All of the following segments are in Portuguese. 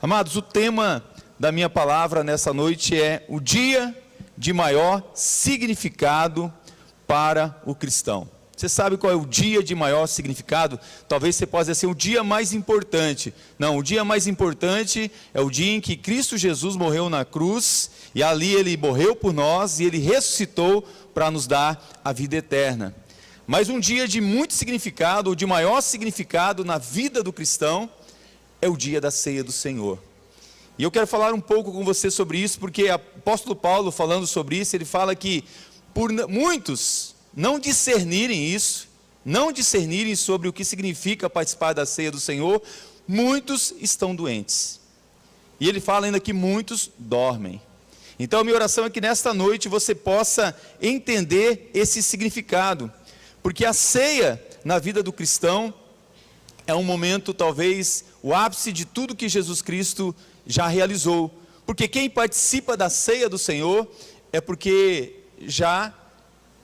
Amados, o tema da minha palavra nessa noite é o dia de maior significado para o cristão. Você sabe qual é o dia de maior significado? Talvez você possa dizer assim, o dia mais importante. Não, o dia mais importante é o dia em que Cristo Jesus morreu na cruz, e ali Ele morreu por nós, e Ele ressuscitou para nos dar a vida eterna. Mas um dia de muito significado, ou de maior significado na vida do cristão, é o dia da ceia do Senhor. E eu quero falar um pouco com você sobre isso, porque o apóstolo Paulo, falando sobre isso, ele fala que por muitos não discernirem isso, não discernirem sobre o que significa participar da ceia do Senhor, muitos estão doentes. E ele fala ainda que muitos dormem. Então a minha oração é que nesta noite você possa entender esse significado, porque a ceia na vida do cristão é um momento, talvez, o ápice de tudo que Jesus Cristo já realizou. Porque quem participa da ceia do Senhor é porque já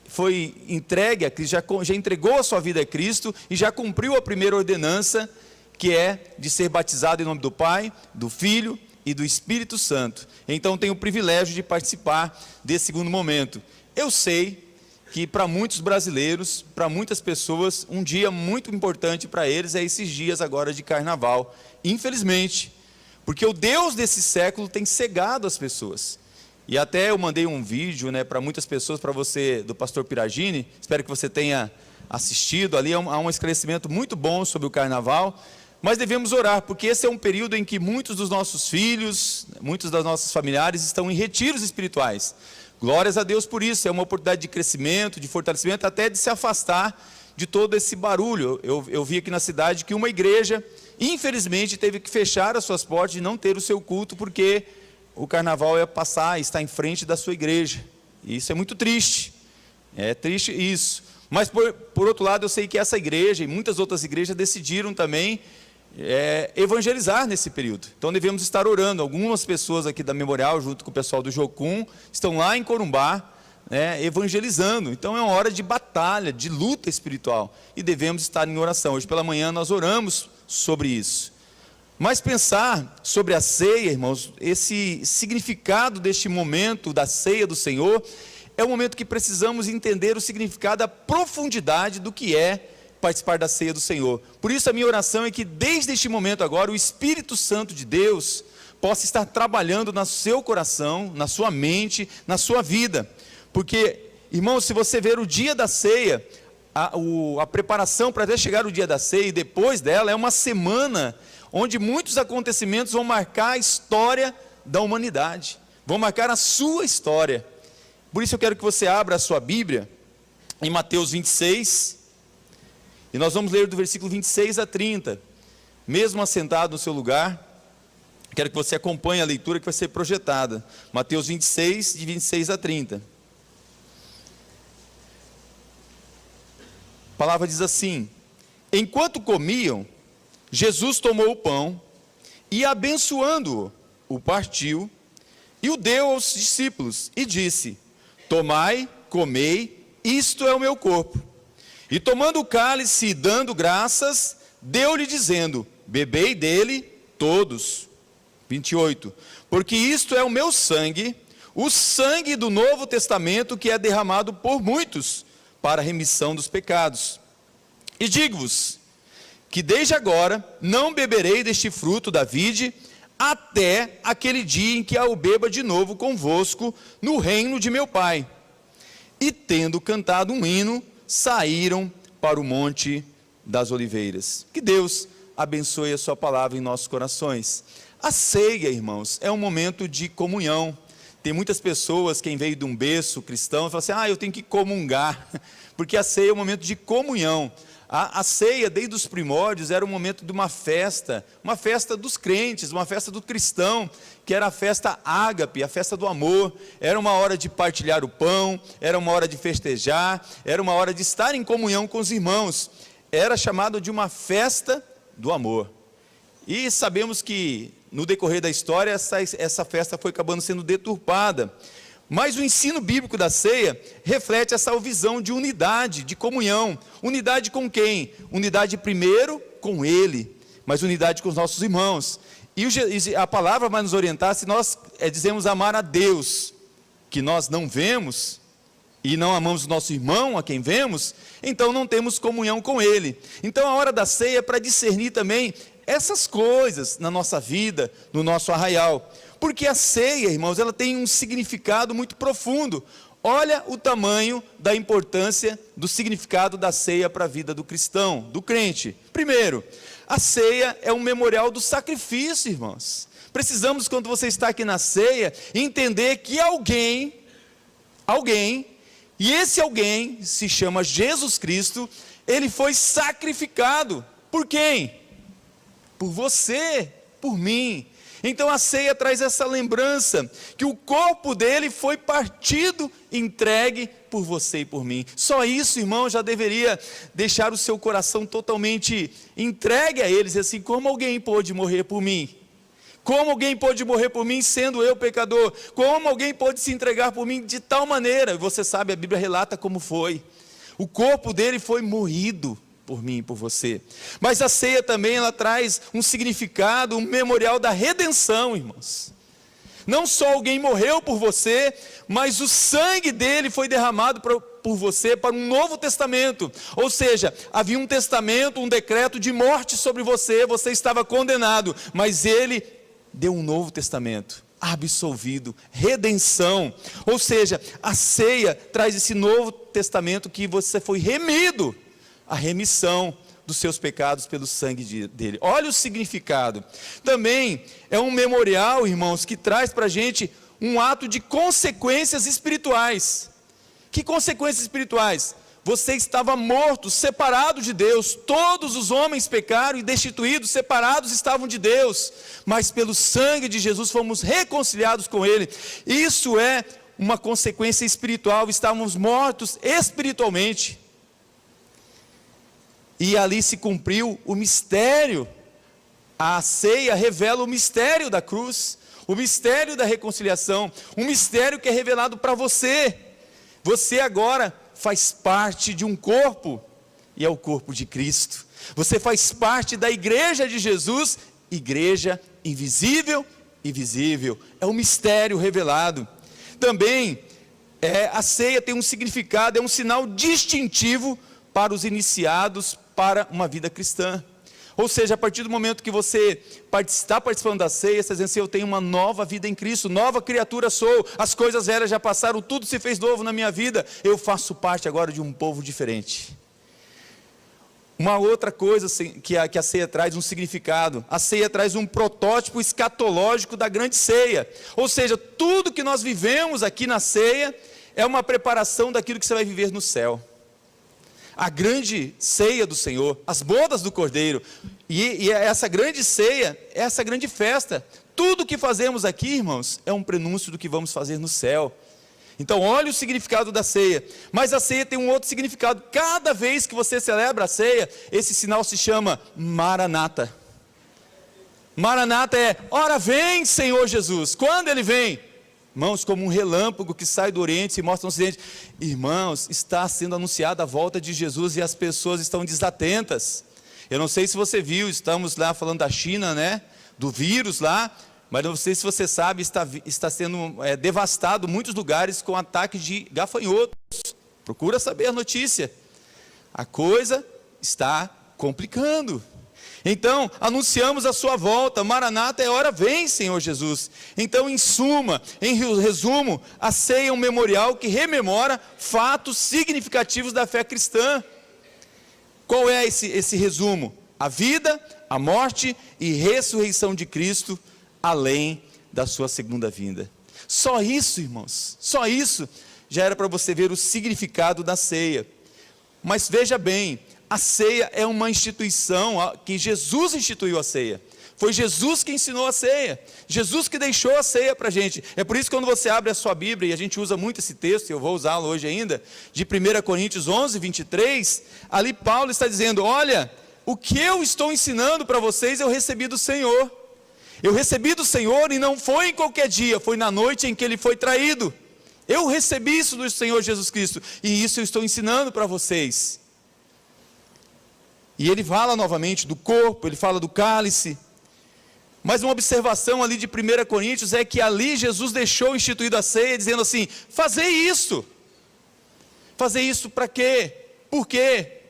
foi entregue a Cristo, já entregou a sua vida a Cristo e já cumpriu a primeira ordenança, que é de ser batizado em nome do Pai, do Filho e do Espírito Santo. Então tem o privilégio de participar desse segundo momento. Eu sei que para muitos brasileiros, para muitas pessoas, um dia muito importante para eles é esses dias agora de carnaval, infelizmente, porque o Deus desse século tem cegado as pessoas. E até eu mandei um vídeo, para muitas pessoas, para você, do pastor Piragini, espero que você tenha assistido, ali há um esclarecimento muito bom sobre o carnaval, mas devemos orar, porque esse é um período em que muitos dos nossos filhos, muitos das nossas familiares estão em retiros espirituais. Glórias a Deus por isso, é uma oportunidade de crescimento, de fortalecimento, até de se afastar de todo esse barulho. Eu vi aqui na cidade que uma igreja, infelizmente, teve que fechar as suas portas e não ter o seu culto, porque o carnaval ia passar, está em frente da sua igreja. E isso é muito triste, é triste isso. Mas por outro lado, eu sei que essa igreja e muitas outras igrejas decidiram também evangelizar nesse período. Então devemos estar orando. Algumas pessoas aqui da Memorial, junto com o pessoal do Jocum, estão lá em Corumbá, evangelizando. Então é uma hora de batalha, de luta espiritual, e devemos estar em oração. Hoje pela manhã nós oramos sobre isso. Mas pensar sobre a ceia, irmãos, esse significado deste momento da ceia do Senhor, é um momento que precisamos entender o significado, a profundidade do que é participar da ceia do Senhor. Por isso a minha oração é que desde este momento agora, o Espírito Santo de Deus possa estar trabalhando no seu coração, na sua mente, na sua vida. Porque, irmãos, se você ver o dia da ceia, a preparação para até chegar o dia da ceia e depois dela, é uma semana onde muitos acontecimentos vão marcar a história da humanidade, vão marcar a sua história. Por isso eu quero que você abra a sua Bíblia em Mateus 26, e nós vamos ler do versículo 26 a 30, mesmo assentado no seu lugar. Quero que você acompanhe a leitura que vai ser projetada, Mateus 26, de 26 a 30. A palavra diz assim: enquanto comiam, Jesus tomou o pão e, abençoando-o, o partiu e o deu aos discípulos e disse: tomai, comei, isto é o meu corpo. E tomando o cálice e dando graças, deu-lhe dizendo: bebei dele todos. 28. Porque isto é o meu sangue, o sangue do Novo Testamento, que é derramado por muitos para a remissão dos pecados. E digo-vos que desde agora não beberei deste fruto da vide, até aquele dia em que eu beba de novo convosco no reino de meu Pai. E tendo cantado um hino, saíram para o Monte das Oliveiras. Que Deus abençoe a sua palavra em nossos corações. A ceia, irmãos, é um momento de comunhão. Tem muitas pessoas, quem veio de um berço cristão, fala assim: eu tenho que comungar, porque a ceia é um momento de comunhão. A ceia, desde os primórdios, era um momento de uma festa dos crentes, uma festa do cristão, que era a festa ágape, a festa do amor. Era uma hora de partilhar o pão, era uma hora de festejar, era uma hora de estar em comunhão com os irmãos. Era chamado de uma festa do amor. E sabemos que, no decorrer da história, essa festa foi acabando sendo deturpada. Mas o ensino bíblico da ceia reflete essa visão de unidade, de comunhão. Unidade com quem? Unidade primeiro com Ele, mas unidade com os nossos irmãos. E a palavra vai nos orientar, se nós dizemos amar a Deus, que nós não vemos, e não amamos o nosso irmão, a quem vemos, então não temos comunhão com ele. Então a hora da ceia é para discernir também essas coisas na nossa vida, no nosso arraial. Porque a ceia, irmãos, ela tem um significado muito profundo. Olha o tamanho da importância do significado da ceia para a vida do cristão, do crente. Primeiro, a ceia é um memorial do sacrifício, irmãos. Precisamos, quando você está aqui na ceia, entender que alguém, e esse alguém se chama Jesus Cristo, ele foi sacrificado. Por quem? Por você, por mim. Então a ceia traz essa lembrança, que o corpo dele foi partido, entregue por você e por mim. Só isso, irmão, já deveria deixar o seu coração totalmente entregue a eles, assim, como alguém pôde morrer por mim? Como alguém pôde morrer por mim, sendo eu pecador? Como alguém pôde se entregar por mim de tal maneira? Você sabe, a Bíblia relata como foi. O corpo dele foi moído por mim e por você. Mas a ceia também, ela traz um significado, um memorial da redenção, irmãos. Não só alguém morreu por você, mas o sangue dele foi derramado por você para um novo testamento. Ou seja, havia um testamento, um decreto de morte sobre você, você estava condenado, mas ele deu um novo testamento, absolvido, redenção. Ou seja, a ceia traz esse novo testamento que você foi remido, a remissão dos seus pecados pelo sangue dele. Olha o significado. Também é um memorial, irmãos, que traz para a gente um ato de consequências espirituais. Que consequências espirituais? Você estava morto, separado de Deus. Todos os homens pecaram e destituídos, separados estavam de Deus. Mas pelo sangue de Jesus fomos reconciliados com Ele. Isso é uma consequência espiritual. Estávamos mortos espiritualmente. E ali se cumpriu o mistério. A ceia revela o mistério da cruz, o mistério da reconciliação, um mistério que é revelado para você. Você agora faz parte de um corpo, e é o corpo de Cristo. Você faz parte da igreja de Jesus, igreja invisível e visível. É um mistério revelado. Também, a ceia tem um significado, é um sinal distintivo para os iniciados para uma vida cristã. Ou seja, a partir do momento que você está participando da ceia, você está dizendo assim: eu tenho uma nova vida em Cristo, nova criatura sou, as coisas velhas já passaram, tudo se fez novo na minha vida, eu faço parte agora de um povo diferente. Uma outra coisa que a ceia traz um significado, a ceia traz um protótipo escatológico da grande ceia. Ou seja, tudo que nós vivemos aqui na ceia é uma preparação daquilo que você vai viver no céu. A grande ceia do Senhor, as bodas do Cordeiro, e essa grande ceia, essa grande festa, tudo que fazemos aqui, irmãos, é um prenúncio do que vamos fazer no céu. Então olha o significado da ceia, mas a ceia tem um outro significado. Cada vez que você celebra a ceia, esse sinal se chama Maranata. Maranata é, ora vem Senhor Jesus. Quando Ele vem? Irmãos, como um relâmpago que sai do Oriente e se mostra no Ocidente. Irmãos, está sendo anunciada a volta de Jesus e as pessoas estão desatentas. Eu não sei se você viu, estamos lá falando da China, né? Do vírus lá, mas não sei se você sabe, está sendo devastado muitos lugares com ataque de gafanhotos. Procura saber a notícia. A coisa está complicando. Então, anunciamos a sua volta, Maranata é hora vem, Senhor Jesus. Então, em resumo, a ceia é um memorial que rememora fatos significativos da fé cristã. Qual é esse resumo? A vida, a morte e ressurreição de Cristo, além da sua segunda vinda. Só isso, irmãos, só isso já era para você ver o significado da ceia. Mas veja bem, a ceia é uma instituição que Jesus instituiu a ceia. Foi Jesus que ensinou a ceia. Jesus que deixou a ceia para a gente. É por isso que quando você abre a sua Bíblia, e a gente usa muito esse texto, e eu vou usá-lo hoje ainda, de 1 Coríntios 11, 23, ali Paulo está dizendo, olha, o que eu estou ensinando para vocês eu recebi do Senhor. Eu recebi do Senhor e não foi em qualquer dia, foi na noite em que Ele foi traído. Eu recebi isso do Senhor Jesus Cristo, e isso eu estou ensinando para vocês. E ele fala novamente do corpo, ele fala do cálice. Mas uma observação ali de 1 Coríntios é que ali Jesus deixou instituído a ceia, dizendo assim: fazei isso. Fazer isso para quê? Por quê?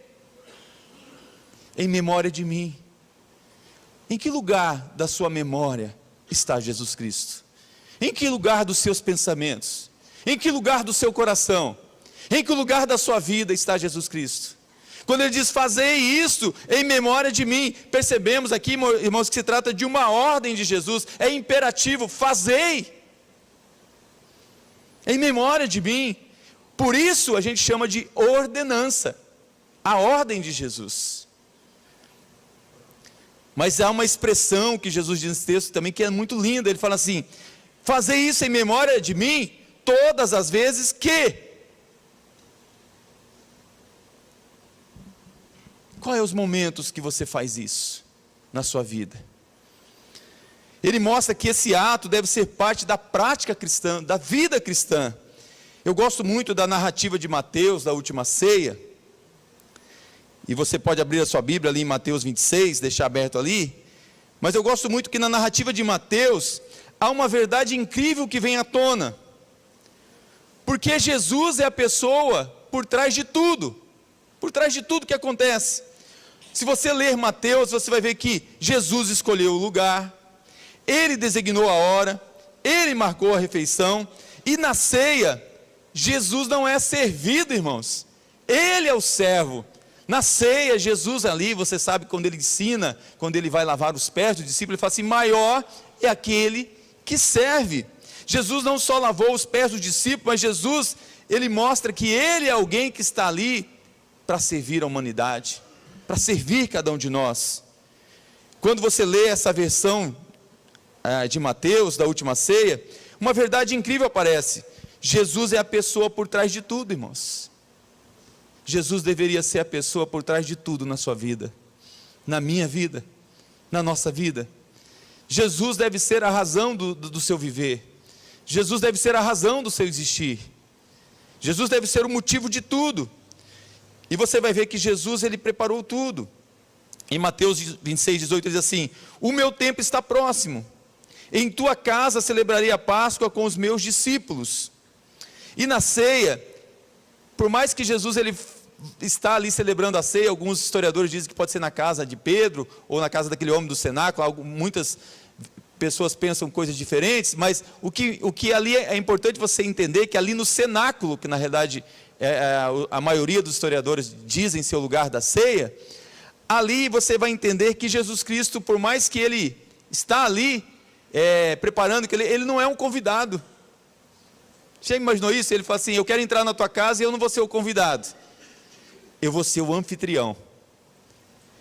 Em memória de mim. Em que lugar da sua memória está Jesus Cristo? Em que lugar dos seus pensamentos? Em que lugar do seu coração? Em que lugar da sua vida está Jesus Cristo? Quando ele diz: fazei isto em memória de mim, percebemos aqui, irmãos, que se trata de uma ordem de Jesus, é imperativo: fazei em memória de mim. Por isso a gente chama de ordenança, a ordem de Jesus. Mas há uma expressão que Jesus diz nesse texto também que é muito linda. Ele fala assim: fazei isso em memória de mim todas as vezes que... Quais são os momentos que você faz isso na sua vida? Ele mostra que esse ato deve ser parte da prática cristã, da vida cristã. Eu gosto muito da narrativa de Mateus, da última ceia. E você pode abrir a sua Bíblia ali em Mateus 26, deixar aberto ali. Mas eu gosto muito que na narrativa de Mateus, há uma verdade incrível que vem à tona. Porque Jesus é a pessoa por trás de tudo. Por trás de tudo que acontece. Se você ler Mateus, você vai ver que Jesus escolheu o lugar, Ele designou a hora, Ele marcou a refeição, e na ceia, Jesus não é servido, irmãos, Ele é o servo. Na ceia, Jesus ali, você sabe, quando Ele ensina, quando Ele vai lavar os pés do discípulo, Ele fala assim: maior é aquele que serve. Jesus não só lavou os pés do discípulo, mas Jesus, Ele mostra que Ele é alguém que está ali para servir a humanidade, para servir cada um de nós. Quando você lê essa versão de Mateus, da última ceia, uma verdade incrível aparece: Jesus é a pessoa por trás de tudo, irmãos. Jesus deveria ser a pessoa por trás de tudo na sua vida, na minha vida, na nossa vida. Jesus deve ser a razão do seu viver. Jesus deve ser a razão do seu existir. Jesus deve ser o motivo de tudo. E você vai ver que Jesus, Ele preparou tudo. Em Mateus 26, 18, ele diz assim: o meu tempo está próximo, em tua casa celebrarei a Páscoa com os meus discípulos. E na ceia, por mais que Jesus ele está ali celebrando a ceia, alguns historiadores dizem que pode ser na casa de Pedro, ou na casa daquele homem do cenáculo, muitas pessoas pensam coisas diferentes, mas o que ali é importante você entender, que ali no cenáculo, que na realidade a maioria dos historiadores dizem ser o lugar da ceia, ali você vai entender que Jesus Cristo, por mais que Ele está ali, preparando, que ele não é um convidado. Você imaginou isso? Ele fala assim: eu quero entrar na tua casa e eu não vou ser o convidado, eu vou ser o anfitrião.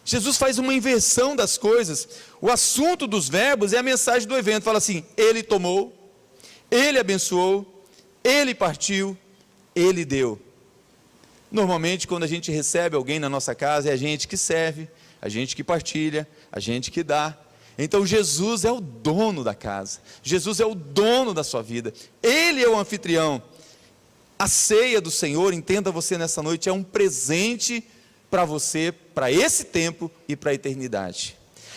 Jesus faz uma inversão das coisas. O assunto dos verbos é a mensagem do evento. Fala assim: Ele tomou, Ele abençoou, Ele partiu, Ele deu. Normalmente quando a gente recebe alguém na nossa casa, é a gente que serve, a gente que partilha, a gente que dá. Então Jesus é o dono da casa, Jesus é o dono da sua vida, Ele é o anfitrião. A ceia do Senhor, entenda você nessa noite, é um presente para você, para esse tempo e para a eternidade.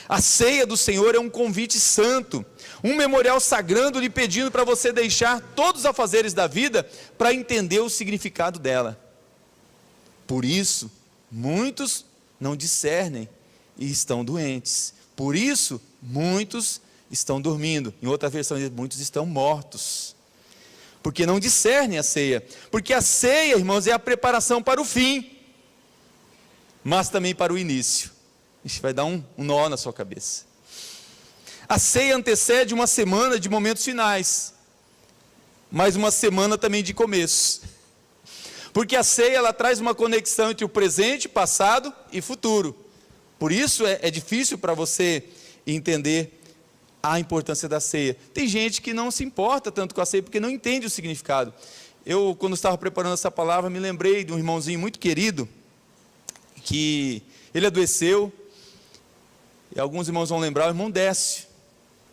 A ceia do Senhor é um convite santo, um memorial sagrado lhe pedindo para você deixar todos os afazeres da vida para entender o significado dela. Por isso, muitos não discernem e estão doentes. Por isso, muitos estão dormindo. Em outra versão diz: muitos estão mortos, porque não discernem a ceia. Porque a ceia, irmãos, é a preparação para o fim, mas também para o início. Isso vai dar um nó na sua cabeça. A ceia antecede uma semana de momentos finais, mas uma semana também de começo. Porque a ceia, ela traz uma conexão entre o presente, passado e futuro. Por isso é difícil para você entender a importância da ceia. Tem gente que não se importa tanto com a ceia, porque não entende o significado. Eu, quando estava preparando essa palavra, me lembrei de um irmãozinho muito querido, que ele adoeceu, e alguns irmãos vão lembrar, o irmão Décio.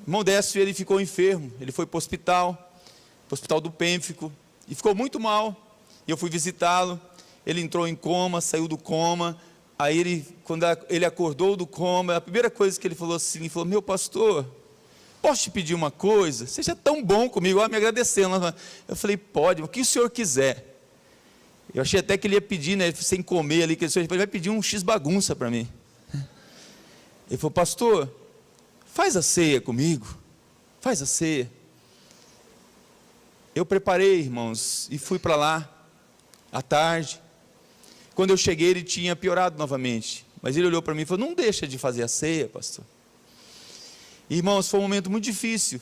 O irmão Décio, ele ficou enfermo, ele foi para o hospital do Pênfico, e ficou muito mal. E eu fui visitá-lo, ele entrou em coma, saiu do coma. Aí quando ele acordou do coma, a primeira coisa que ele falou assim, ele falou: meu pastor, posso te pedir uma coisa? Seja tão bom comigo, me agradecendo. Eu falei, pode, o que o senhor quiser. Eu achei até que ele ia pedir, né, sem comer ali, que ele vai pedir um X bagunça para mim. Ele falou, pastor, faz a ceia comigo, faz a ceia. Eu preparei, irmãos, e fui para lá, à tarde. Quando eu cheguei, ele tinha piorado novamente, mas ele olhou para mim e falou, não deixa de fazer a ceia, pastor. Irmãos, foi um momento muito difícil.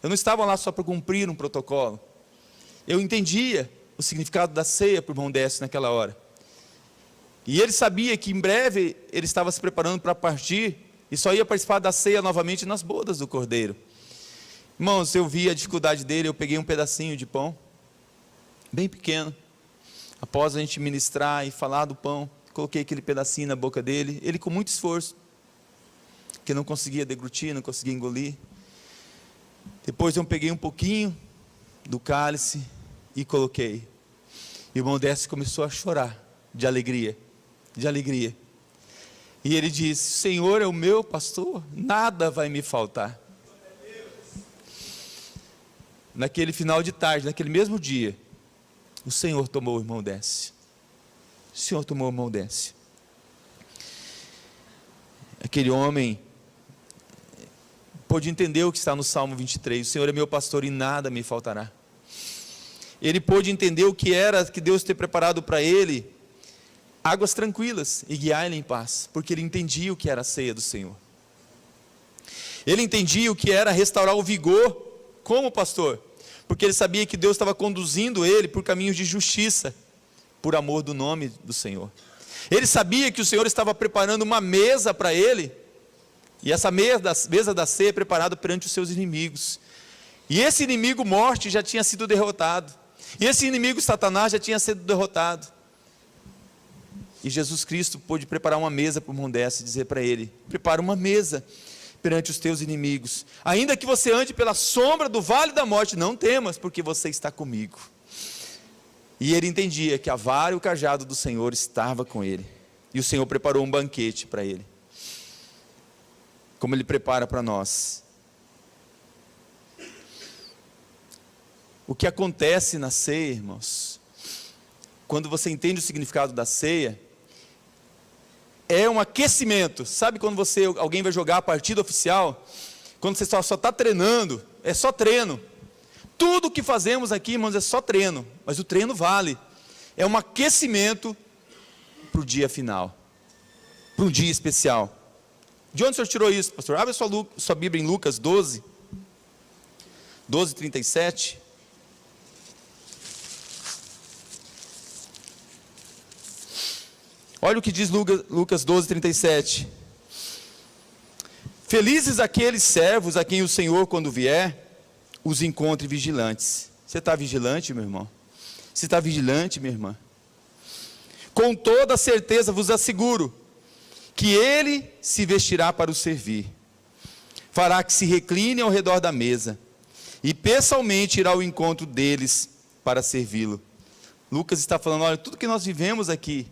Eu não estava lá só para cumprir um protocolo. Eu entendia o significado da ceia para o irmão Décio naquela hora. E ele sabia que em breve ele estava se preparando para partir e só ia participar da ceia novamente nas bodas do Cordeiro. Irmãos, eu vi a dificuldade dele, eu peguei um pedacinho de pão, bem pequeno. Após a gente ministrar e falar do pão, coloquei aquele pedacinho na boca dele, ele com muito esforço, que não conseguia deglutir, não conseguia engolir. Depois eu peguei um pouquinho do cálice e coloquei. E o irmão Décio começou a chorar de alegria, de alegria. E ele disse, Senhor é o meu pastor, nada vai me faltar. Naquele final de tarde, naquele mesmo dia, o Senhor tomou o irmão Décio. O Senhor tomou o irmão Décio. Aquele homem pôde entender o que está no Salmo 23, o Senhor é meu pastor e nada me faltará. Ele pôde entender o que era que Deus ter preparado para ele, águas tranquilas e guiar ele em paz, porque ele entendia o que era a ceia do Senhor. Ele entendia o que era restaurar o vigor como pastor, porque ele sabia que Deus estava conduzindo ele por caminhos de justiça, por amor do nome do Senhor. Ele sabia que o Senhor estava preparando uma mesa para ele, e essa mesa da ceia é preparada perante os seus inimigos. E esse inimigo morte já tinha sido derrotado. E esse inimigo Satanás já tinha sido derrotado. E Jesus Cristo pôde preparar uma mesa para o irmão Décio e dizer para ele, prepara uma mesa perante os teus inimigos. Ainda que você ande pela sombra do vale da morte, não temas, porque você está comigo. E ele entendia que a vara e o cajado do Senhor estava com ele. E o Senhor preparou um banquete para ele. Como ele prepara para nós. O que acontece na ceia, irmãos, quando você entende o significado da ceia, é um aquecimento. Sabe quando alguém vai jogar a partida oficial? Quando você só está treinando, é só treino. Tudo que fazemos aqui, irmãos, é só treino, mas o treino vale. É um aquecimento para o dia final, para um dia especial. De onde o senhor tirou isso, pastor? Abre sua Bíblia em Lucas 12, 37. Olha o que diz Lucas 12, 37. Felizes aqueles servos a quem o Senhor, quando vier, os encontre vigilantes. Você está vigilante, meu irmão? Você está vigilante, minha irmã? Com toda certeza vos asseguro, que ele se vestirá para o servir, fará que se recline ao redor da mesa, e pessoalmente irá ao encontro deles para servi-lo. Lucas está falando, olha, tudo que nós vivemos aqui,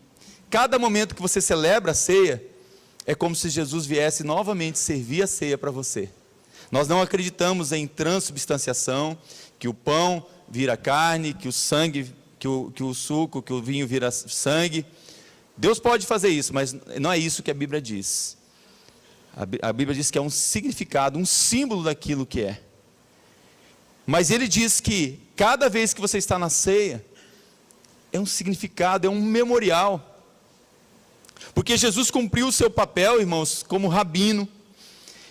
cada momento que você celebra a ceia, é como se Jesus viesse novamente servir a ceia para você. Nós não acreditamos em transubstanciação, que o pão vira carne, que o sangue, que o suco, que o vinho vira sangue. Deus pode fazer isso, mas não é isso que a Bíblia diz. A Bíblia diz que é um significado, um símbolo daquilo que é. Mas ele diz que cada vez que você está na ceia, é um significado, é um memorial. Porque Jesus cumpriu o seu papel, irmãos, como rabino.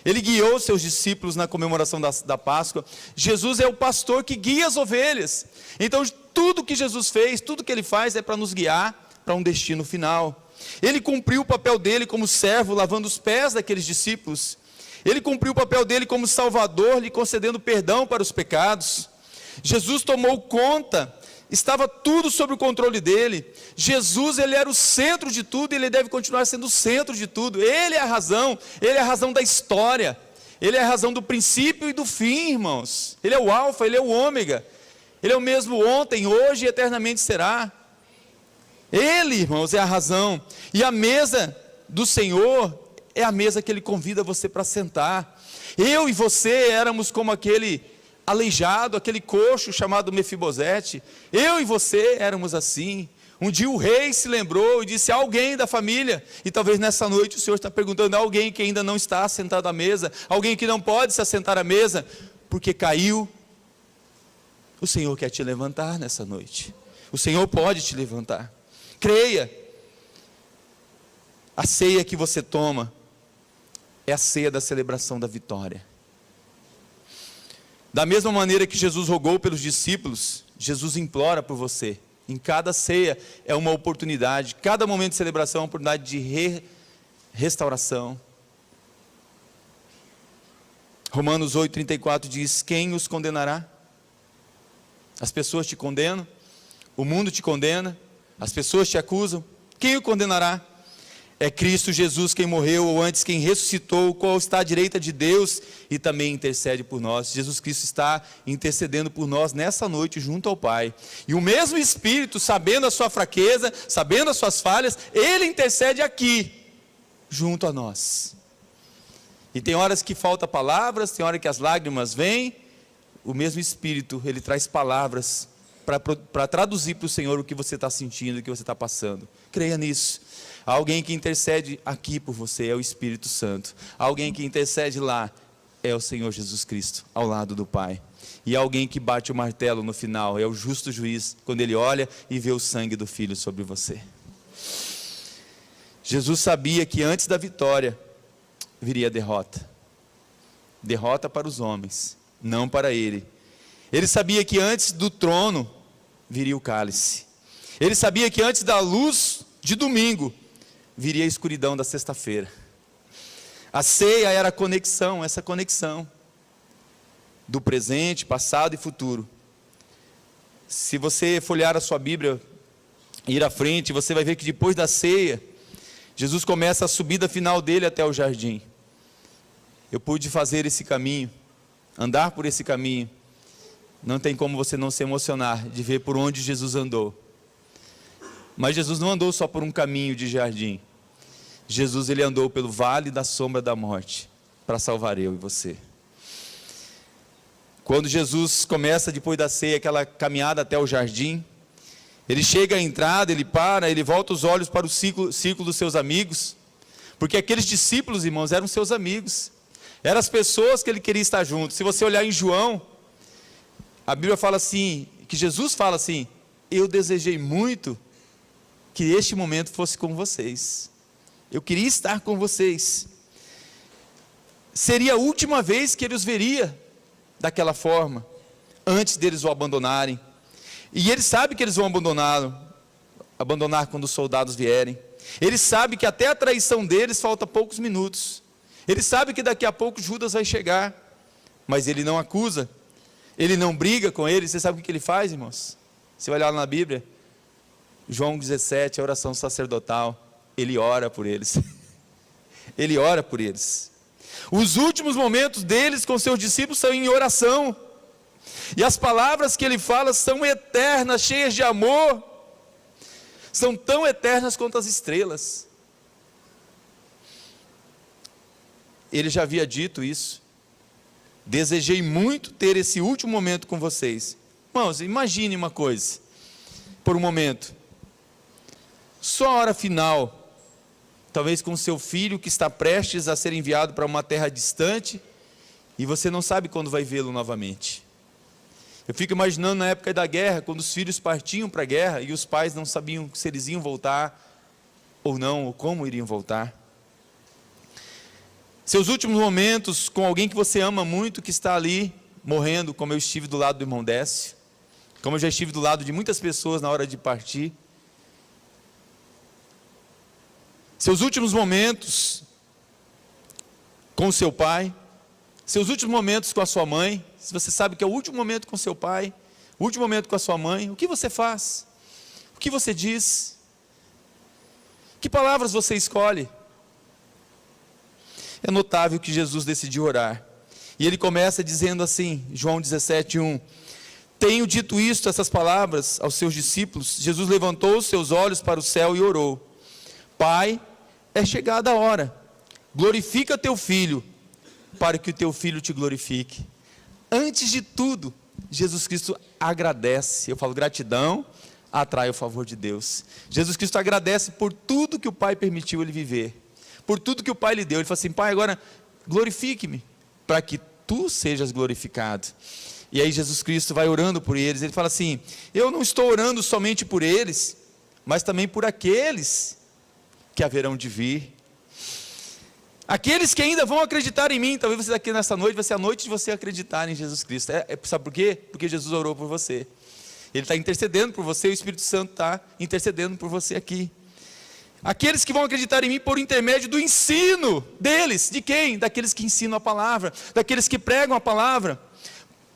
Ele guiou seus discípulos na comemoração da Páscoa. Jesus é o pastor que guia as ovelhas. Então tudo que Jesus fez, tudo que ele faz é para nos guiar para um destino final. Ele cumpriu o papel dele como servo, lavando os pés daqueles discípulos. Ele cumpriu o papel dele como salvador, lhe concedendo perdão para os pecados. Jesus tomou conta, estava tudo sob o controle dele. Jesus, ele era o centro de tudo e ele deve continuar sendo o centro de tudo. Ele é a razão da história. Ele é a razão do princípio e do fim, irmãos. Ele é o alfa, ele é o ômega. Ele é o mesmo ontem, hoje e eternamente será. Ele, irmãos, é a razão. E a mesa do Senhor é a mesa que Ele convida você para sentar. Eu e você éramos como aquele aleijado, aquele coxo chamado Mefibosete. Eu e você éramos assim. Um dia o rei se lembrou e disse a alguém da família, e talvez nessa noite o Senhor está perguntando a alguém que ainda não está sentado à mesa, alguém que não pode se assentar à mesa, porque caiu. O Senhor quer te levantar nessa noite. O Senhor pode te levantar. Creia. A ceia que você toma é a ceia da celebração da vitória. Da mesma maneira que Jesus rogou pelos discípulos, Jesus implora por você. Em cada ceia é uma oportunidade, cada momento de celebração é uma oportunidade de restauração. Romanos 8,34 diz: quem os condenará? As pessoas te condenam, o mundo te condena, as pessoas te acusam. Quem o condenará? É Cristo Jesus quem morreu, ou antes quem ressuscitou, o qual está à direita de Deus e também intercede por nós. Jesus Cristo está intercedendo por nós nessa noite junto ao Pai. E o mesmo Espírito, sabendo a sua fraqueza, sabendo as suas falhas, Ele intercede aqui, junto a nós. E tem horas que faltam palavras, tem horas que as lágrimas vêm. O mesmo Espírito, Ele traz palavras para traduzir para o Senhor o que você está sentindo, o que você está passando. Creia nisso. Há alguém que intercede aqui por você, é o Espírito Santo. Há alguém que intercede lá, é o Senhor Jesus Cristo, ao lado do Pai. E há alguém que bate o martelo no final, é o justo juiz, quando Ele olha e vê o sangue do Filho sobre você. Jesus sabia que antes da vitória, viria a derrota. Derrota para os homens, não para Ele. Ele sabia que antes do trono, viria o cálice. Ele sabia que antes da luz de domingo, viria a escuridão da sexta-feira. A ceia era a conexão, essa conexão do presente, passado e futuro. Se você folhear a sua Bíblia, ir à frente, você vai ver que depois da ceia, Jesus começa a subida final dele até o jardim. Eu pude fazer esse caminho, andar por esse caminho. Não tem como você não se emocionar de ver por onde Jesus andou. Mas Jesus não andou só por um caminho de jardim. Jesus, Ele andou pelo vale da sombra da morte, para salvar eu e você. Quando Jesus começa depois da ceia, aquela caminhada até o jardim, Ele chega à entrada, Ele para, Ele volta os olhos para o círculo dos seus amigos, porque aqueles discípulos, irmãos, eram seus amigos, eram as pessoas que Ele queria estar junto. Se você olhar em João, a Bíblia fala assim, que Jesus fala assim: eu desejei muito que este momento fosse com vocês. Eu queria estar com vocês. Seria a última vez que Ele os veria daquela forma, antes deles o abandonarem. E Ele sabe que eles vão abandonar quando os soldados vierem. Ele sabe que até a traição deles falta poucos minutos. Ele sabe que daqui a pouco Judas vai chegar, mas Ele não acusa, Ele não briga com eles. Você sabe o que Ele faz, irmãos? Você vai olhar na Bíblia, João 17, a oração sacerdotal, Ele ora por eles. Ele ora por eles. Os últimos momentos deles com seus discípulos são em oração. E as palavras que Ele fala são eternas, cheias de amor. São tão eternas quanto as estrelas. Ele já havia dito isso. Desejei muito ter esse último momento com vocês. Irmãos, imagine uma coisa, por um momento. Só a hora final, talvez com seu filho que está prestes a ser enviado para uma terra distante, e você não sabe quando vai vê-lo novamente. Eu fico imaginando na época da guerra, quando os filhos partiam para a guerra, e os pais não sabiam se eles iam voltar, ou não, ou como iriam voltar. Seus últimos momentos com alguém que você ama muito, que está ali, morrendo, como eu estive do lado do irmão Décio, como eu já estive do lado de muitas pessoas na hora de partir. Seus últimos momentos com seu pai, seus últimos momentos com a sua mãe. Se você sabe que é o último momento com seu pai, o último momento com a sua mãe, o que você faz? O que você diz? Que palavras você escolhe? É notável que Jesus decidiu orar. E Ele começa dizendo assim, João 17:1. Tenho dito isto, essas palavras, aos seus discípulos. Jesus levantou os seus olhos para o céu e orou. Pai, é chegada a hora. glorifica teu filho, para que o teu filho te glorifique. Antes de tudo, Jesus Cristo agradece. Eu falo, gratidão atrai o favor de Deus. Jesus Cristo agradece por tudo que o Pai permitiu ele viver, por tudo que o Pai lhe deu. Ele fala assim: Pai, agora glorifique-me, para que tu sejas glorificado. E aí Jesus Cristo vai orando por eles. Ele fala assim: eu não estou orando somente por eles, mas também por aqueles que haverão de vir, aqueles que ainda vão acreditar em mim. Talvez você aqui nessa noite vai ser a noite de você acreditar em Jesus Cristo. Sabe por quê? Porque Jesus orou por você. Ele está intercedendo por você, o Espírito Santo está intercedendo por você aqui. Aqueles que vão acreditar em mim por intermédio do ensino deles. De quem? Daqueles que ensinam a palavra, daqueles que pregam a palavra.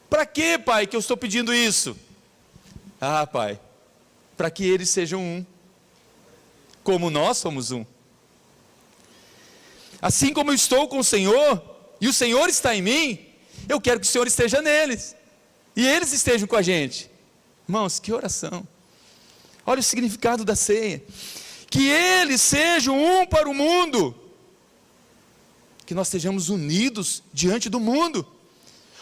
Para quê, Pai, que eu estou pedindo isso? Ah, Pai, para que eles sejam um, como nós somos um. Assim como eu estou com o Senhor, e o Senhor está em mim, eu quero que o Senhor esteja neles, e eles estejam com a gente. Irmãos, que oração! Olha o significado da ceia. Que eles sejam um para o mundo, que nós estejamos unidos diante do mundo.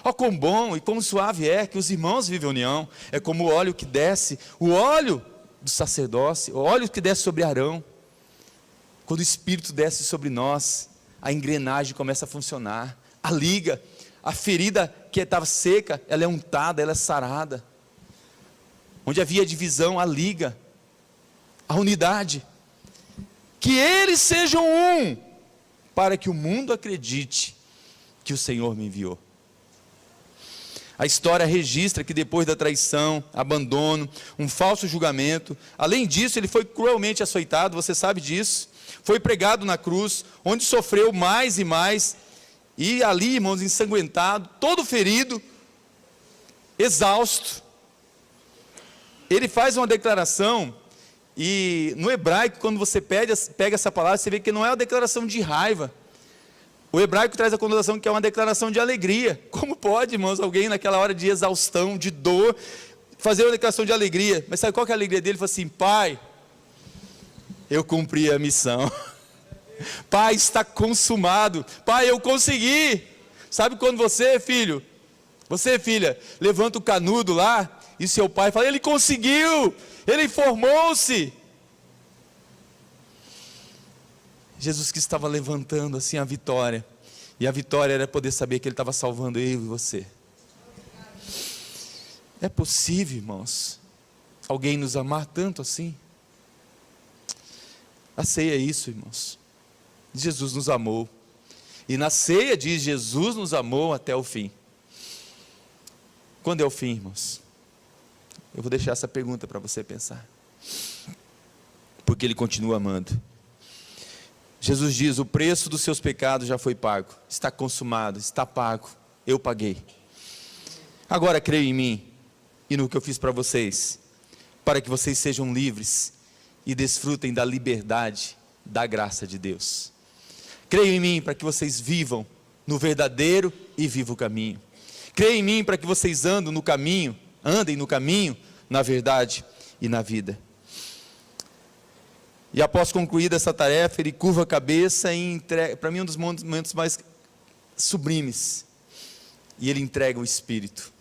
Ó, quão bom e quão suave é que os irmãos vivem união. É como o óleo que desce, o óleo do sacerdócio, o óleo que desce sobre Arão. Quando o Espírito desce sobre nós, a engrenagem começa a funcionar, a liga, a ferida que estava seca, ela é untada, ela é sarada. Onde havia divisão, a liga, a unidade. Que eles sejam um, para que o mundo acredite que o Senhor me enviou. A história registra que depois da traição, abandono, um falso julgamento, além disso ele foi cruelmente açoitado, você sabe disso, foi pregado na cruz, onde sofreu mais e mais, e ali, irmãos, ensanguentado, todo ferido, exausto. Ele faz uma declaração, e no hebraico, quando você pega essa palavra, você vê que não é uma declaração de raiva. O hebraico traz a conotação que é uma declaração de alegria. Como pode, irmãos, alguém naquela hora de exaustão, de dor, fazer uma declaração de alegria? Mas sabe qual que é a alegria dele? Ele fala assim: Pai, eu cumpri a missão. Pai, está consumado. Pai, eu consegui. Sabe quando você, filho, você, filha, levanta o canudo lá, e seu pai fala: ele conseguiu, ele formou-se. Jesus Cristo estava levantando assim a vitória, e a vitória era poder saber que ele estava salvando eu e você. É possível, irmãos, alguém nos amar tanto assim? A ceia é isso, irmãos. Jesus nos amou, e na ceia diz: Jesus nos amou até o fim. Quando é o fim, irmãos? Eu vou deixar essa pergunta para você pensar. Porque ele continua amando. Jesus diz: o preço dos seus pecados já foi pago, está consumado, está pago, eu paguei. Agora creia em mim e no que eu fiz para vocês, para que vocês sejam livres e desfrutem da liberdade, da graça de Deus. Creia em mim para que vocês vivam no verdadeiro e vivo caminho. Creia em mim para que vocês andem no caminho, na verdade e na vida. E após concluída essa tarefa, ele curva a cabeça e entrega, para mim um dos momentos mais sublimes, e ele entrega o Espírito.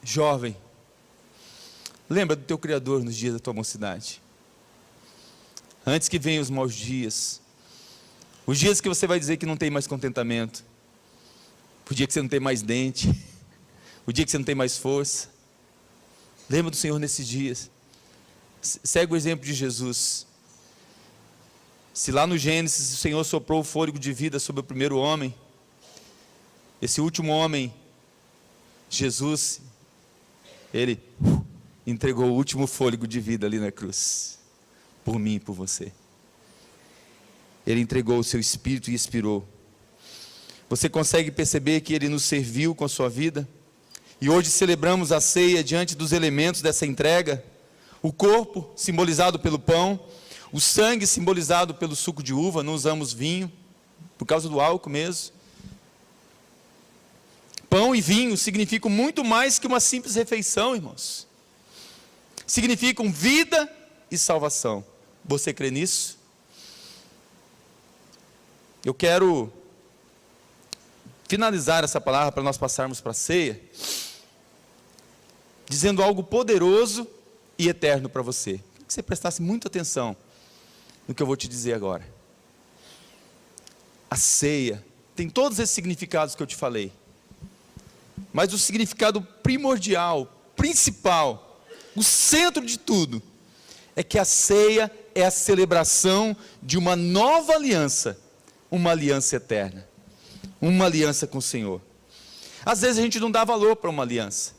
Jovem, lembra do teu Criador nos dias da tua mocidade, antes que venham os maus dias, os dias que você vai dizer que não tem mais contentamento, o dia que você não tem mais dente, o dia que você não tem mais força. Lembra do Senhor nesses dias. Segue o exemplo de Jesus. Se lá no Gênesis o Senhor soprou o fôlego de vida sobre o primeiro homem, esse último homem, Jesus, ele entregou o último fôlego de vida ali na cruz, por mim e por você. Ele entregou o seu Espírito e expirou. Você consegue perceber que ele nos serviu com a sua vida? E hoje celebramos a ceia diante dos elementos dessa entrega: o corpo simbolizado pelo pão, o sangue simbolizado pelo suco de uva. Não usamos vinho, por causa do álcool mesmo. Pão e vinho significam muito mais que uma simples refeição, irmãos. Significam vida e salvação. Você crê nisso? eu quero finalizar essa palavra para nós passarmos para a ceia, dizendo algo poderoso e eterno para você. Queria que você prestasse muita atenção no que eu vou te dizer agora. A ceia tem todos esses significados que eu te falei, mas o significado primordial, principal, o centro de tudo, é que a ceia é a celebração de uma nova aliança, uma aliança eterna, uma aliança com o Senhor. Às vezes a gente não dá valor para uma aliança.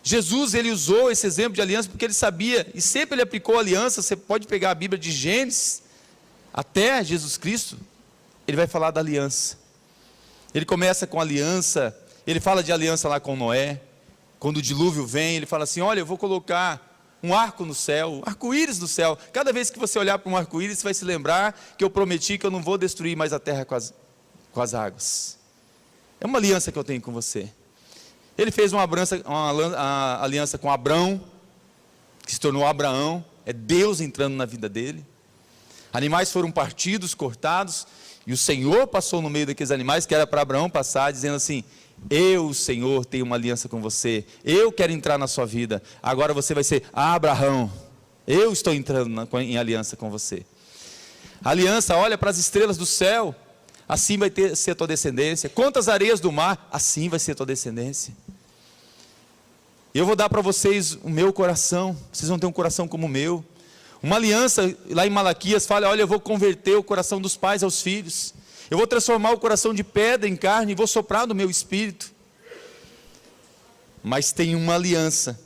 Jesus, ele usou esse exemplo de aliança porque ele sabia, e sempre ele aplicou aliança. Você pode pegar a Bíblia de Gênesis até Jesus Cristo, ele vai falar da aliança. Ele começa com aliança, ele fala de aliança lá com Noé. Quando o dilúvio vem, ele fala assim: olha, eu vou colocar um arco no céu, arco-íris no céu. Cada vez que você olhar para um arco-íris, você vai se lembrar que eu prometi que eu não vou destruir mais a terra com as águas. É uma aliança que eu tenho com você. Ele fez uma aliança com Abrão, que se tornou Abraão. É Deus entrando na vida dele. Animais foram partidos, cortados, e o Senhor passou no meio daqueles animais, que era para Abraão passar, dizendo assim: eu, Senhor, tenho uma aliança com você, eu quero entrar na sua vida, agora você vai ser Abraão, eu estou entrando em aliança com você. A aliança olha para as estrelas do céu, assim vai ser a tua descendência. Quantas areias do mar, assim vai ser a tua descendência. Eu vou dar para vocês o meu coração, vocês vão ter um coração como o meu. Uma aliança, lá em Malaquias fala: olha, eu vou converter o coração dos pais aos filhos, eu vou transformar o coração de pedra em carne e vou soprar do meu espírito. Mas tem uma aliança.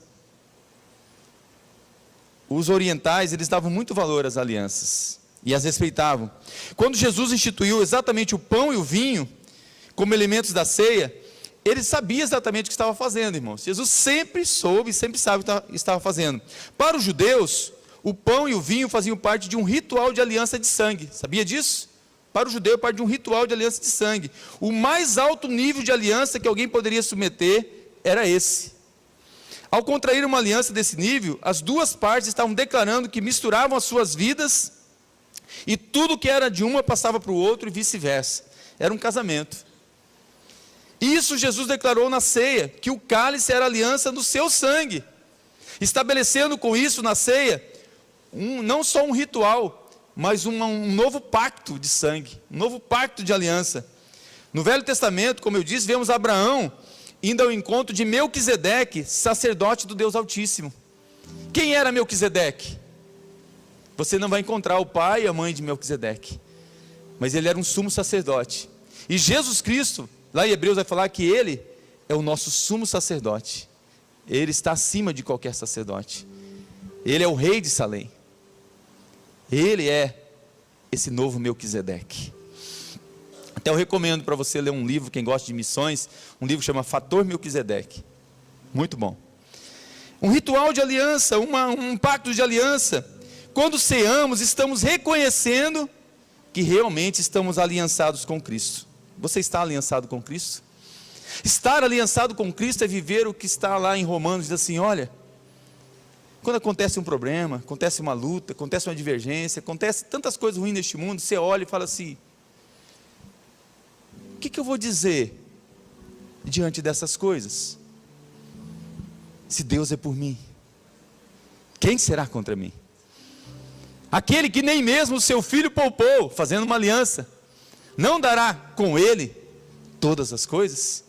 Os orientais, eles davam muito valor às alianças e as respeitavam. Quando Jesus instituiu exatamente o pão e o vinho como elementos da ceia, ele sabia exatamente o que estava fazendo, irmãos. Jesus sempre soube, sempre sabe o que estava fazendo. Para os judeus, o pão e o vinho faziam parte de um ritual de aliança de sangue. Sabia disso? Para o judeu, parte de um ritual de aliança de sangue. O mais alto nível de aliança que alguém poderia submeter era esse. Ao contrair uma aliança desse nível, as duas partes estavam declarando que misturavam as suas vidas, e tudo que era de uma passava para o outro e vice-versa. Era um casamento. Isso Jesus declarou na ceia, que o cálice era a aliança do seu sangue, estabelecendo com isso na ceia, não só um ritual, mas um novo pacto de sangue, um novo pacto de aliança. No Velho Testamento, como eu disse, vemos Abraão indo ao encontro de Melquisedeque, sacerdote do Deus Altíssimo. Quem era Melquisedeque? Você não vai encontrar o pai e a mãe de Melquisedeque, mas ele era um sumo sacerdote. E Jesus Cristo, lá em Hebreus vai falar que ele é o nosso sumo sacerdote. Ele está acima de qualquer sacerdote. Ele é o rei de Salém. Ele é esse novo Melquisedeque. Até eu recomendo para você ler um livro, quem gosta de missões, um livro que chama Fator Melquisedeque. Muito bom. Um ritual de aliança, um pacto de aliança. Quando ceamos, estamos reconhecendo que realmente estamos aliançados com Cristo. Você está aliançado com Cristo? Estar aliançado com Cristo é viver o que está lá em Romanos, diz assim: olha, quando acontece um problema, acontece uma luta, acontece uma divergência, acontece tantas coisas ruins neste mundo, você olha e fala assim: o que eu vou dizer diante dessas coisas? Se Deus é por mim, quem será contra mim? Aquele que nem mesmo o seu filho poupou, fazendo uma aliança, não dará com ele todas as coisas?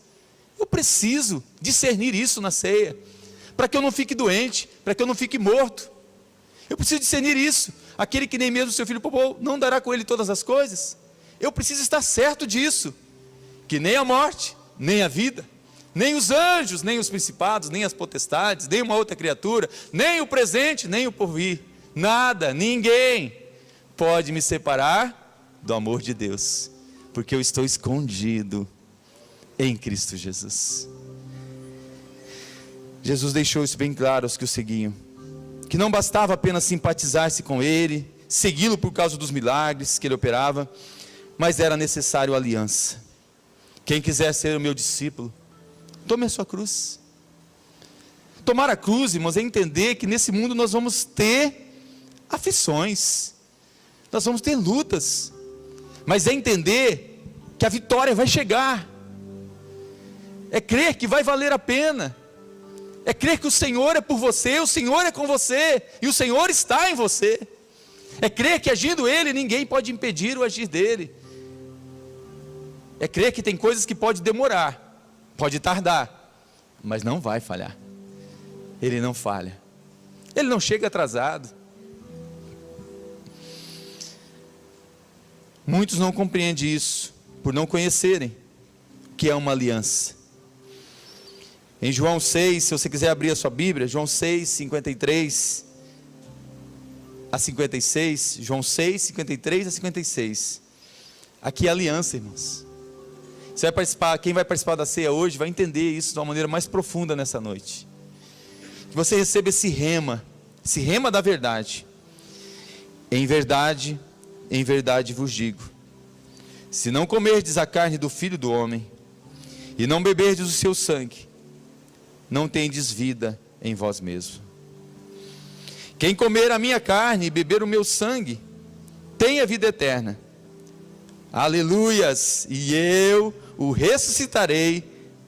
Eu preciso discernir isso na ceia, para que eu não fique doente, para que eu não fique morto. Eu preciso discernir isso. Aquele que nem mesmo o seu filho poupou, não dará com ele todas as coisas? Eu preciso estar certo disso, que nem a morte, nem a vida, nem os anjos, nem os principados, nem as potestades, nem uma outra criatura, nem o presente, nem o porvir, nada, ninguém pode me separar do amor de Deus, porque eu estou escondido em Cristo Jesus. Jesus deixou isso bem claro aos que o seguiam, que não bastava apenas simpatizar-se com ele, segui-lo por causa dos milagres que ele operava, mas era necessário aliança. Quem quiser ser o meu discípulo, tome a sua cruz. Tomar a cruz, irmãos, é entender que nesse mundo nós vamos ter aflições, nós vamos ter lutas, mas é entender que a vitória vai chegar, é crer que vai valer a pena, é crer que o Senhor é por você, o Senhor é com você, e o Senhor está em você, é crer que agindo Ele, ninguém pode impedir o agir dEle, é crer que tem coisas que pode demorar, pode tardar, mas não vai falhar. Ele não falha, Ele não chega atrasado. Muitos não compreendem isso, por não conhecerem o que é uma aliança. Em João 6, se você quiser abrir a sua Bíblia, João 6, 53 a 56, João 6, 53 a 56, aqui é aliança, irmãos. Você vai participar, quem vai participar da ceia hoje vai entender isso de uma maneira mais profunda nessa noite. Que você receba esse rema da verdade. Em verdade vos digo, se não comerdes a carne do Filho do Homem, e não beberdes o seu sangue, não tendes vida em vós mesmos. Quem comer a minha carne e beber o meu sangue, tem a vida eterna. Aleluias! E eu o ressuscitarei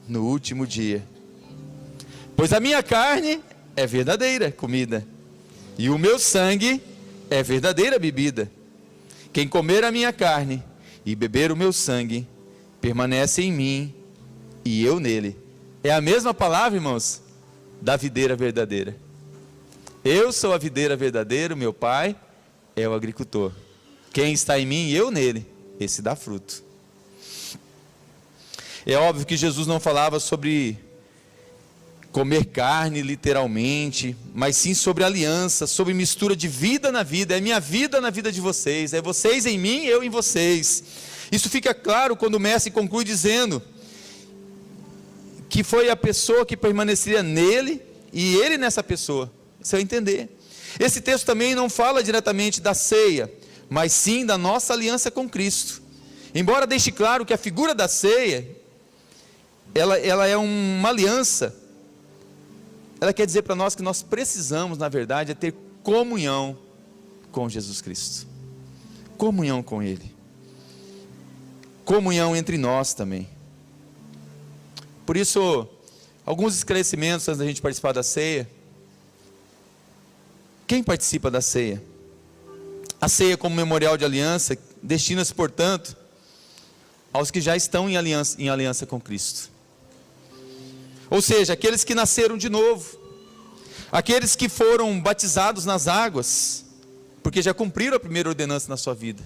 no último dia. Pois a minha carne é verdadeira comida, e o meu sangue é verdadeira bebida. Quem comer a minha carne e beber o meu sangue, permanece em mim e eu nele. É a mesma palavra, irmãos, da videira verdadeira. Eu sou a videira verdadeira, meu Pai é o agricultor. Quem está em mim e eu nele, esse dá fruto. É óbvio que Jesus não falava sobre comer carne literalmente, mas sim sobre aliança, sobre mistura de vida na vida. É minha vida na vida de vocês, é vocês em mim, eu em vocês. Isso fica claro quando o mestre conclui dizendo que foi a pessoa que permaneceria nele e ele nessa pessoa. Você vai entender. Esse texto também não fala diretamente da ceia, mas sim da nossa aliança com Cristo. Embora deixe claro que a figura da ceia, ela é uma aliança. Ela quer dizer para nós que nós precisamos, na verdade, é ter comunhão com Jesus Cristo. Comunhão com Ele. Comunhão entre nós também. Por isso, alguns esclarecimentos antes da gente participar da ceia. Quem participa da ceia? A ceia como memorial de aliança destina-se, portanto, aos que já estão em aliança com Cristo. Ou seja, aqueles que nasceram de novo, aqueles que foram batizados nas águas, porque já cumpriram a primeira ordenança na sua vida.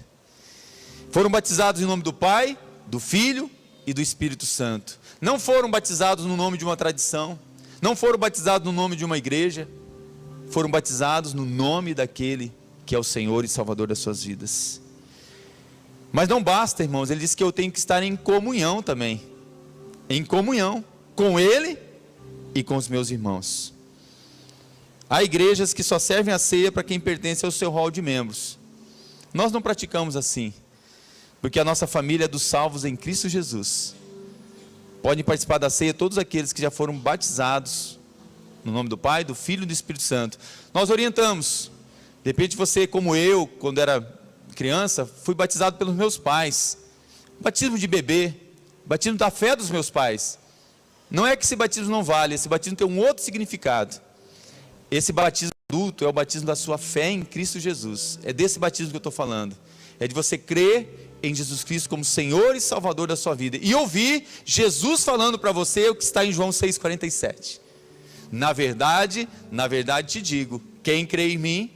Foram batizados em nome do Pai, do Filho e do Espírito Santo. Não foram batizados no nome de uma tradição, não foram batizados no nome de uma igreja, foram batizados no nome daquele que é o Senhor e Salvador das suas vidas. Mas não basta, irmãos, ele diz que eu tenho que estar em comunhão também, em comunhão com Ele e com os meus irmãos. Há igrejas que só servem a ceia para quem pertence ao seu rol de membros. Nós não praticamos assim, porque a nossa família é dos salvos em Cristo Jesus. Podem participar da ceia todos aqueles que já foram batizados no nome do Pai, do Filho e do Espírito Santo. Nós orientamos. De repente você, como eu, quando era criança, fui batizado pelos meus pais. Batismo de bebê, batismo da fé dos meus pais. Não é que esse batismo não vale, esse batismo tem um outro significado. Esse batismo adulto é o batismo da sua fé em Cristo Jesus. É desse batismo que eu estou falando. É de você crer em Jesus Cristo como Senhor e Salvador da sua vida. E ouvir Jesus falando para você o que está em João 6,47. Na verdade te digo, quem crê em mim,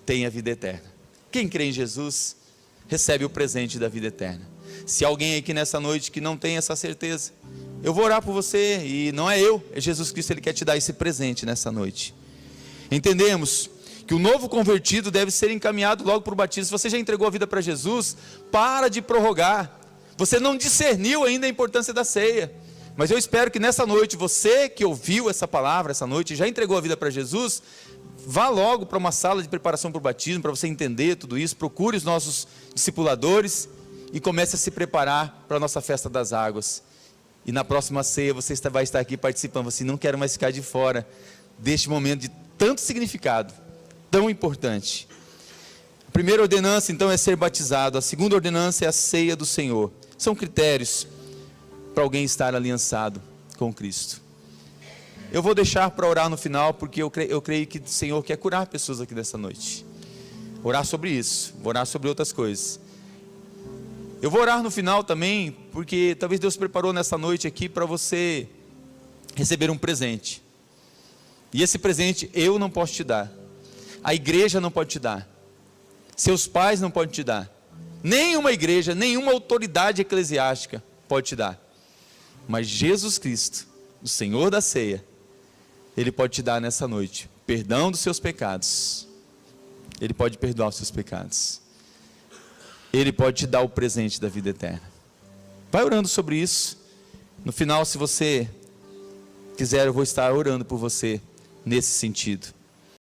tem a vida eterna. Quem crê em Jesus, recebe o presente da vida eterna. Se alguém aqui nessa noite que não tem essa certeza, eu vou orar por você, e não é eu, é Jesus Cristo, Ele quer te dar esse presente nessa noite. Entendemos que o novo convertido deve ser encaminhado logo para o batismo. Se você já entregou a vida para Jesus, para de prorrogar. Você não discerniu ainda a importância da ceia, mas eu espero que nessa noite, você que ouviu essa palavra essa noite, já entregou a vida para Jesus, vá logo para uma sala de preparação para o batismo, para você entender tudo isso. Procure os nossos discipuladores e comece a se preparar para a nossa festa das águas. E na próxima ceia você vai estar aqui participando. Você não quer mais ficar de fora deste momento de tanto significado, tão importante. primeira ordenança, então, é ser batizado. A segunda ordenança é a ceia do Senhor. São critérios para alguém estar aliançado com Cristo. Eu vou deixar para orar no final, porque eu creio que o Senhor quer curar pessoas aqui nessa noite. Orar sobre isso, vou orar sobre outras coisas. Eu vou orar no final também, porque talvez Deus preparou nessa noite aqui para você receber um presente. E esse presente eu não posso te dar. A igreja não pode te dar. Seus pais não podem te dar. Nenhuma igreja, nenhuma autoridade eclesiástica pode te dar. Mas Jesus Cristo, o Senhor da ceia, Ele pode te dar nessa noite perdão dos seus pecados. Ele pode perdoar os seus pecados. Ele pode te dar o presente da vida eterna. Vai orando sobre isso. No final, se você quiser, eu vou estar orando por você nesse sentido.